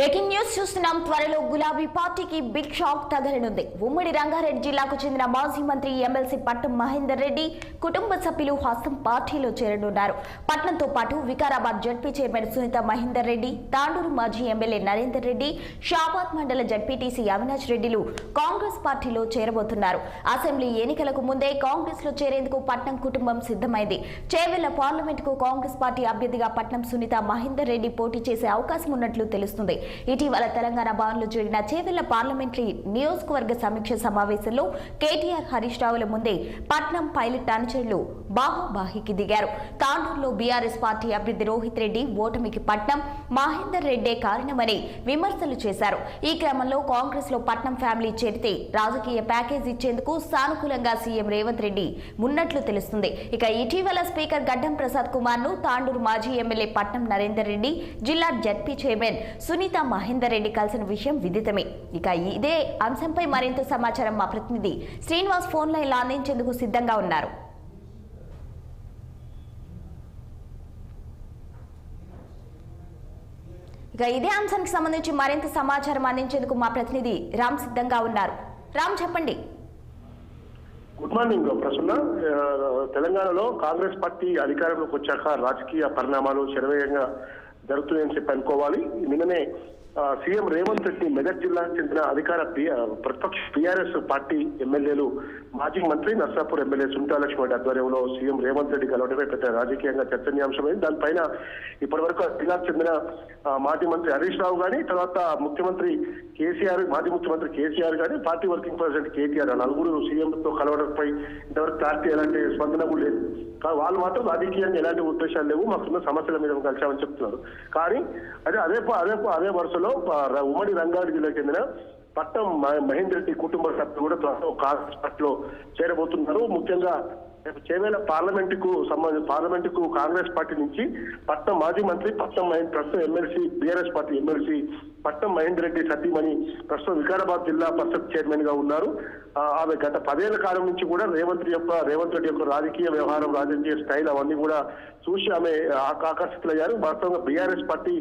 Breaking news చూస్తున్నాం. త్వరలో గులాబీ పార్టీకి బిగ్ షాక్ తగలనుంది. ఉమ్మడి రంగారెడ్డి జిల్లాకు చెందిన మాజీ మంత్రి ఎమ్మెల్సీ పట్నం మహేందర్ రెడ్డి కుటుంబ సభ్యులు హస్తం పార్టీలో చేరనున్నారు. పట్నంతో పాటు వికారాబాద్ జడ్పీ చైర్మన్ సునీత మహేందర్ రెడ్డి, తాండూరు మాజీ ఎమ్మెల్యే నరేందర్ రెడ్డి, షాబాద్ మండల జడ్పీటీసీ అవినాష్ రెడ్డిలు కాంగ్రెస్ పార్టీలో చేరబోతున్నారు. అసెంబ్లీ ఎన్నికలకు ముందే కాంగ్రెస్ లో చేరేందుకు పట్నం కుటుంబం సిద్ధమైంది. చేవెళ్ల పార్లమెంట్ కు కాంగ్రెస్ పార్టీ అభ్యర్థిగా పట్నం సునీత మహేందర్ రెడ్డి పోటీ చేసే అవకాశం ఉన్నట్లు తెలుస్తుంది. ఇటీవల తెలంగాణ భవన్లో జరిగిన చేవెళ్ల పార్లమెంటరీ నియోజకవర్గ సమీక్ష సమావేశంలో కేటీఆర్, హరీష్ రావుల ముందే పట్నం పైలట్ అనుచరులు బాహుబాహికి దిగారు. తాండూరులో బీఆర్ఎస్ పార్టీ అభ్యర్థి రోహిత్ రెడ్డి ఓటమికి పట్నం మహేందర్ రెడ్డే కారణమని విమర్శలు చేశారు. ఈ క్రమంలో కాంగ్రెస్ లో పట్నం ఫ్యామిలీ చేరితే రాజకీయ ప్యాకేజ్ ఇచ్చేందుకు సానుకూలంగా సీఎం రేవంత్ రెడ్డి ఉన్నట్లు తెలుస్తుంది. ఇక ఇటీవల స్పీకర్ గడ్డం ప్రసాద్ కుమార్ ను తాండూరు మాజీ ఎమ్మెల్యే పట్నం నరేందర్ రెడ్డి, జిల్లా జడ్పీ చైర్మన్ సునీత మహేందర్ రెడ్డి కలిసిన విషయం విదితమే. ఇక ఇదే అంశంపై మరింత సమాచారం మా ప్రతినిధి శ్రీనివాస్ ఫోన్ లైన్ లో అందించేందుకు సిద్ధంగా ఉన్నారు. ఇక ఇదే అంశానికి సంబంధించి మరింత సమాచారం అందించేందుకు మా ప్రతినిధి రామ్ సిద్ధంగా ఉన్నారు. రామ్, చెప్పండి. Good morning Prasanna. తెలంగాణలో కాంగ్రెస్ పార్టీ అధికారంలోకి వచ్చాక రాజకీయ పరిణామాలు శరవేగంగా జరుగుతున్నాయని చెప్పి అనుకోవాలి. నిన్ననే సీఎం రేవంత్ రెడ్డి మెదక్ జిల్లాకు చెందిన అధికార ప్రతిపక్ష టీఆర్ఎస్ పార్టీ ఎమ్మెల్యేలు మాజీ మంత్రి నర్సాపూర్ ఎమ్మెల్యే సునీతా లక్ష్మణ్ ఆధ్వర్యంలో సీఎం రేవంత్ రెడ్డి కలవడమే పెద్ద రాజకీయంగా చర్చనీయాంశమైంది. దానిపైన ఇప్పటివరకు జిల్లాకు చెందిన మాజీ మంత్రి హరీష్ రావు గాని, తర్వాత ముఖ్యమంత్రి కేసీఆర్, మాజీ ముఖ్యమంత్రి కేసీఆర్ గాని, పార్టీ వర్కింగ్ ప్రెసిడెంట్ కేటీఆర్ నలుగురు సీఎంతో కలవడంపై ఇంతవరకు పార్టీ ఎలాంటి స్పందన కూడా లేదు. వాళ్ళు మాత్రం రాజకీయంగా ఎలాంటి ఉద్దేశాలు లేవు, మాకున్న సమస్యల మీద కలిసామని చెప్తున్నారు. కానీ అదే వరుసలో ఉమ్మడి రంగారెడ్డి జిల్లాకు చెందిన పట్నం మహేందర్ రెడ్డి కుటుంబ సభ్యులు కూడా కాంగ్రెస్ పార్టీలో చేరబోతున్నారు. ముఖ్యంగా చేవేళ్ల పార్లమెంటుకు కాంగ్రెస్ పార్టీ నుంచి పట్నం మాజీ మంత్రి ప్రస్తుతం ఎమ్మెల్సీ బీఆర్ఎస్ పార్టీ ఎమ్మెల్సీ పట్నం మహేందర్ రెడ్డి సతీమణి ప్రస్తుతం వికారాబాద్ జిల్లా పరిషత్ చైర్మన్ గా ఉన్నారు. ఆమె గత 10 ఏళ్ల కాలం నుంచి కూడా రేవంత్ రెడ్డి యొక్క రాజకీయ వ్యవహారం, రాజకీయ స్టైల్ అవన్నీ కూడా చూసి ఆమె ఆకర్షితులయ్యారు. వాస్తవంగా బీఆర్ఎస్ పార్టీ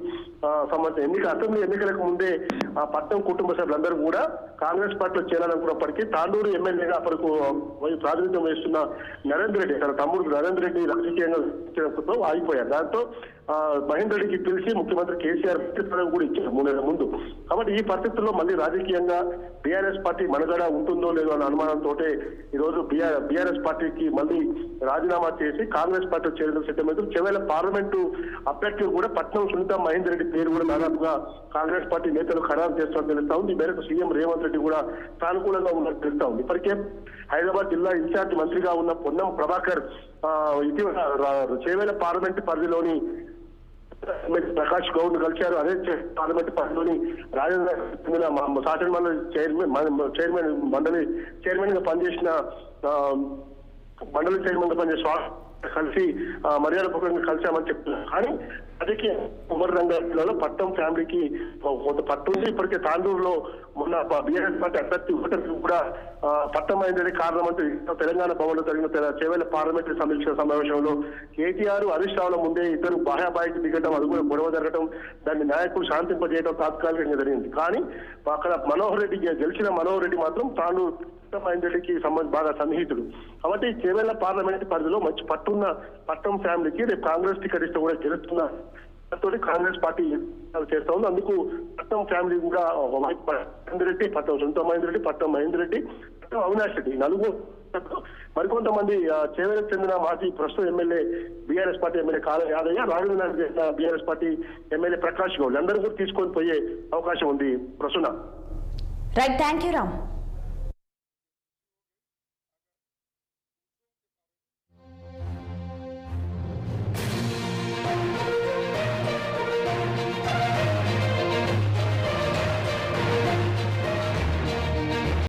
సంబంధించిన అసెంబ్లీ ఎన్నికలకు ముందే పట్నం కుటుంబ సభ్యులందరూ కూడా కాంగ్రెస్ పార్టీలో చేరాలనుకున్నప్పటికీ తాండూరు ఎమ్మెల్యేగా అప్పటికు ప్రాతినిధ్యం వహిస్తున్న నరేందర్ రెడ్డి, తన తమ్ముడు నరేందర్ రెడ్డి రాజకీయంగా ఆగిపోయారు. దాంతో మహేందర్ రెడ్డికి పిలిచి ముఖ్యమంత్రి కేసీఆర్ కూడా ఇచ్చారు 3 నెలల ముందు. కాబట్టి ఈ పరిస్థితుల్లో మళ్ళీ రాజకీయంగా బీఆర్ఎస్ పార్టీ మనుగడ ఉంటుందో లేదో అన్న అనుమానంతో ఈ రోజు బీఆర్ఎస్ పార్టీకి మళ్ళీ రాజీనామా చేసి కాంగ్రెస్ పార్టీ చేరేందుకు సిద్ధమైంది. చివరి పార్లమెంటు అభ్యర్థులు కూడా పట్నం సునీత మహేందర్ రెడ్డి పేరు కూడా దాదాపుగా కాంగ్రెస్ పార్టీ నేతలు ఖరారు చేస్తున్నట్టు తెలుస్తా ఉంది. ఈ మేరకు సీఎం రేవంత్ రెడ్డి కూడా సానుకూలంగా ఉన్నట్టు తెలుస్తా ఉంది. ఇప్పటికే హైదరాబాద్ జిల్లా ఇన్ఛార్జ్ మంత్రిగా ఉన్న పొన్నం ప్రభాకర్ ఇటీవల చేవేళ్ల పార్లమెంటు పరిధిలోని ప్రకాష్ గౌడ్ కలిశారు. అదే పార్లమెంట్ పరిధిలోని రాజేంద్ర శాసన మండలి చైర్మన్ గా పనిచేసిన కలిసి మర్యాదపూర్వకంగా కలిశామని చెప్తున్నారు. కానీ అదికి ఉమ్మడి రంగారెడ్డిలో పట్నం ఫ్యామిలీకి కొంత పట్టుంది. ఇప్పటికే తాండూరులో మొన్న బీఆర్ఎస్ పార్టీ అభ్యర్థి ఓటర్కి కూడా పట్నం అయిందని కారణం అంటే తెలంగాణ భవన్లో జరిగిన చేవేళ్ల పార్లమెంటరీ సమీక్ష సమావేశంలో కేటీఆర్, హరీష్ రావుల ముందే ఇద్దరు బాహ్యబాయికి దిగడం, అది కూడా గొడవ జరగడం, దాన్ని నాయకులు శాంతింపజేయడం తాత్కాలికంగా జరిగింది. కానీ అక్కడ గెలిచిన మనోహర్ రెడ్డి మాత్రం తాండూరు మహేందర్ రెడ్డికి బాగా సన్నిహితుడు. కాబట్టి చేవేళ్ల పార్లమెంట్ పరిధిలో మంచి పట్టున్న పట్నం ఫ్యామిలీకి రేపు కాంగ్రెస్ టికెట్ ఇస్తే కూడా గెలుస్తున్న కాంగ్రెస్ పార్టీ చేస్తా ఉంది. అందుకు పట్నం ఫ్యామిలీ కూడా మహేందర్ రెడ్డి, పట్నం సునీత మహేందర్ రెడ్డి, పట్నం మహేందర్ రెడ్డి, పట్నం అవినాష్ రెడ్డి నలుగురు, మరికొంతమంది చేవేళ్లకు చెందిన మాజీ ప్రస్తుత ఎమ్మెల్యే బీఆర్ఎస్ పార్టీ ఎమ్మెల్యే కాళ యాదయ్య, రాజేంద్ర చేసిన BRS party MLA Prakash Goud అందరూ కూడా తీసుకొని పోయే అవకాశం ఉంది. Prasanna. Right, thank you Ram.